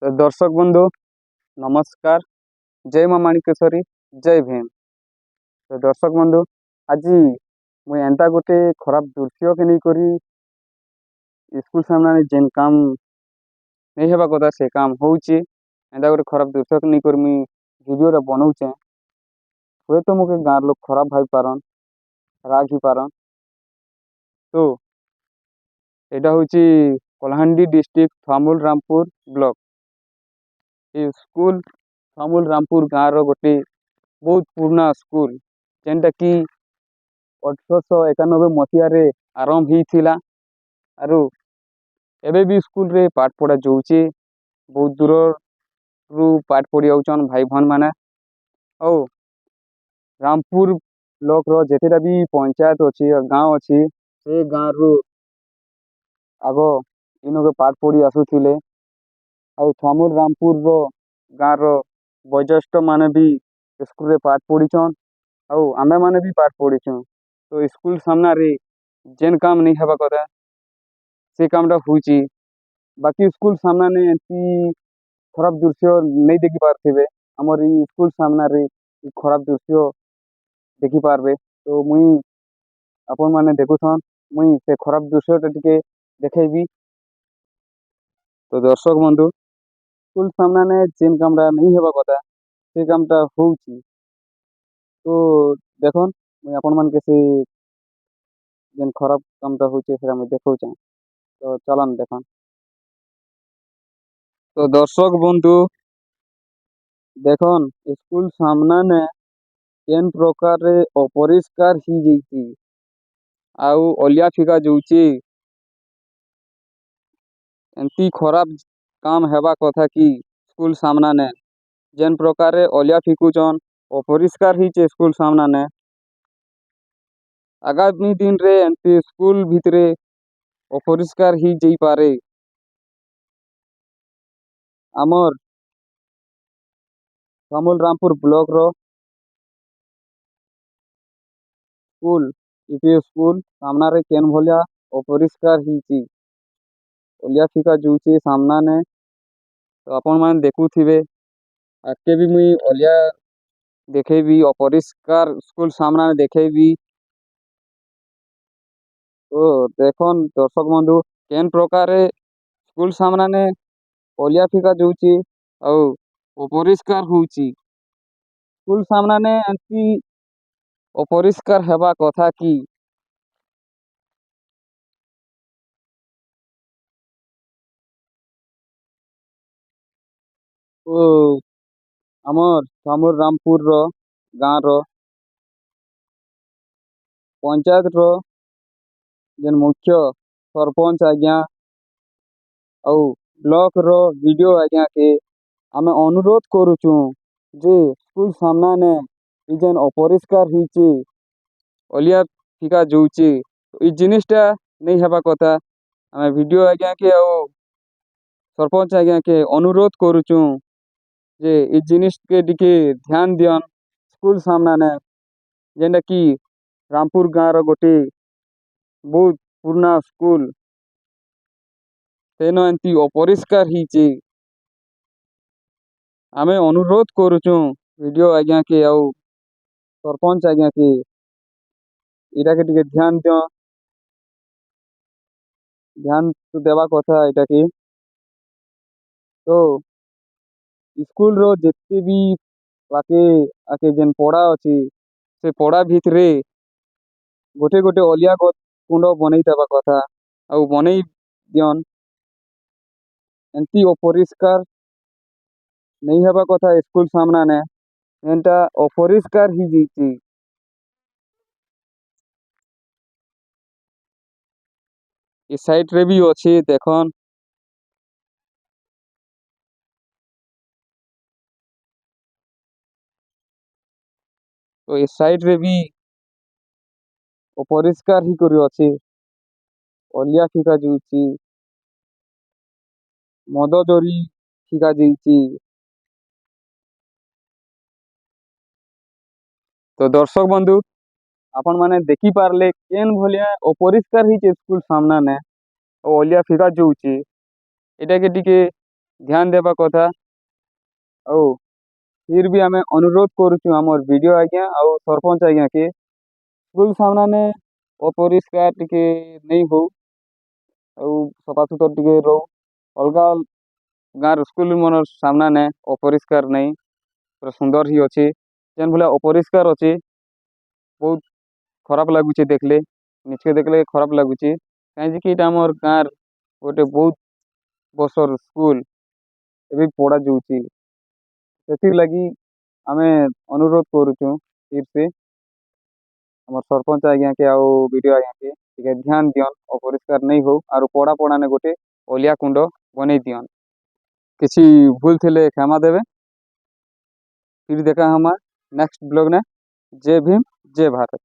तो दर्शक बंधु नमस्कार। जय माँ माणिकेश्वरी। जय भीम। तो दर्शक बंधु आज मुई एंता गोटे खराब दृश्य के नहीं करी स्कूल सामने जेन काम नहीं हेबा कथा से काम होउची एंता गोटे खराब दृश्य के नहीं कर मुई वीडियो बनाऊचे। हुए तो मुझे गाँव लोग खराब भाई पारन राग ही पारन। तो यहाँ हूँ कलाहांडी डिस्ट्रिक्ट थामुल रामपुर ब्लॉक। ये स्कूल थामुल रामपुर गाँव गोटे बहुत पुराना स्कूल जेनटा कि 1891 मसीह आरंभ होता आरु एबे भी स्कूल रे पाठ पढ़ा जाऊे। बहुत दूर रु पाठ पढ़ी आउछन भाई भन माने। और रामपुर ब्लॉक रो जेतेटा भी पंचायत अच्छी गाँव अच्छी से गाँव रु आग इनके पाठ पढ़ी आसुथिले। और थमुल रामपुर रो गाँव रो वयोज्येष्ठ माने भी स्कूल रे पाठ पढ़ीछन और आमे माने भी पाठ पढ़ीछन। तो स्कूल सामना रे जेन काम नहीं हेबा कथा से कामटा होउची। बाकी स्कूल सामना ने एंती खराब दृश्य नहीं देखी पारथिबे। हमर ई स्कूल सामना रे ई खराब दृश्य देखी पारबे। तो मुई अपन माने देखुथन मुई से खराब दृश्य टिके देखेबी। तो दर्शक बंधु स्कूल सामना ने जेन कामटा नहीं हेबा कथा से कामटा होउची। तो देखन मुई अपन मान के से जेन खराब कामटा होउचे सेटा मुई देखौचे। तो चलन देखन। तो दर्शक बंधु देखन स्कूल सामना ने केन प्रकार रे अपरिष्कार ही जैती आउ अलिया फिका जाऊची। एंती खराब काम हेबा कथा कि स्कूल सामना ने जेन प्रकार रे अलिया फिकुचन अपरिष्कार ही स्कूल सामना ने आगामी दिन रे एंती स्कूल भितरे अपरिष्कार ही जई पारे। आमर थामुल रामपुर ब्लॉक रो स्कूल यूपी स्कूल सामना रे केन भलिया अपरिष्कार ही ओलिया फिका जूची सामना ने। तो आपण मान देखुथिबे आके भी मुई ओलिया देखेबी अपरिष्कार स्कूल सामना ने देखेबी। तो देखन दर्शक बंधु केन प्रकार रे स्कूल सामना ने ओलिया फिका जूची और अपरिष्कार होउची। स्कूल सामना ने एंती अपरिष्कार हेबा कथा कि ओ हमर थामुल रामपुर रो गाँव रो पंचायत रो जेन मुख्य सरपंच आज्ञा और ब्लॉक रो वीडियो आज्ञा के आमे अनुरोध करुचु जे स्कूल सामना ने ई जेन अपरिष्कार हिची ओलिया फिका जूची ई जिनिसटा नहीं हेबा कथा। आमे वीडियो आज्ञा के और सरपंच आज्ञा के अनुरोध करुचु जे ई जिनिस के टिके ध्यान दियन। स्कूल सामना ने जेनटा कि रामपुर गाँव रो गोटे बहुत पुराना स्कूल तेन एंती अपरिष्कार हिची। आमे अनुरोध करुचु वीडियो आज्ञा के और सरपंच आज्ञा के इटा के टिके ध्यान दियो। ध्यान तो देवा कथा इटा के। तो स्कूल रो जितने भी बाके आके जेन पढ़ा अच्छी से पढ़ा भितरे गोटे गोटे अलिया कुंड बनई देवा कथा और बनई दियन। एंती अपरिष्कार नहीं हेबा कथा स्कूल सामना ने एंटा अपरिष्कार ही जैती। इस साइड रे भी अच्छी देखन। तो इस साइड रे भी अपरिष्कार ही करी अच्छी अलिया फिका जूची मद जरी फिका जैती। तो दर्शक बंधु आपण माने देखी पारले केन भलिया अपरिष्कार ही स्कूल सामना ने और अलिया फिका जूची एटा के टिके ଧ୍ୟାନ ଦେବା କଥା। ଆଉ ଫିର୍ ବି ଆମେ ଅନୁରୋଧ କରୁଛୁ ଆମର ଭିଡ଼ିଓ ଆଜ୍ଞା ଆଉ ସରପଞ୍ଚ ଆଜ୍ଞା କି ସ୍କୁଲ ସାମ୍ନାନେ ଅପରିଷ୍କାର ଟିକେ ନେଇ ହଉ ଆଉ ସଫାସୁତର ଟିକେ ରହୁ। ଅଲଗା ଗାଁର ସ୍କୁଲ ମନର ସାମ୍ନାନେ ଅପରିଷ୍କାର ନାହିଁ, ପୁରା ସୁନ୍ଦର ହିଁ ଅଛି। ଯେନ୍ ଭଳିଆ ଅପରିଷ୍କାର ଅଛି ବହୁତ ଖରାପ ଲାଗୁଛି ଦେଖିଲେ, ନିଜକେ ଦେଖିଲେ ଖରାପ ଲାଗୁଛି। କାହିଁକି ଏଇଟା ଆମର ଗାଁର ଗୋଟେ ବହୁତ ବର୍ଷର ସ୍କୁଲ ଏବେ ପଢ଼ାଯାଉଛି। ସେଥିର୍ଲାଗି ଆମେ ଅନୁରୋଧ କରୁଛୁ ଫିର୍ସେ ଆମର ସରପଞ୍ଚ ଆଜ୍ଞାକେ ଆଉ ବିଡ଼ିଓ ଆଜ୍ଞାକେ ଟିକେ ଧ୍ୟାନ ଦିଅନ୍, ଅପରିଷ୍କାର ନେଇ ହଉ ଆରୁ ପଡ଼ାନେ ଗୋଟେ ଅଲିଆ କୁଣ୍ଡ ବନେଇ ଦିଅନ୍। କିଛି ଭୁଲ ଥିଲେ କ୍ଷମା ଦେବେ। फिर देखा हमारा नेक्स्ट ब्लॉग में। जय भीम जय भारत।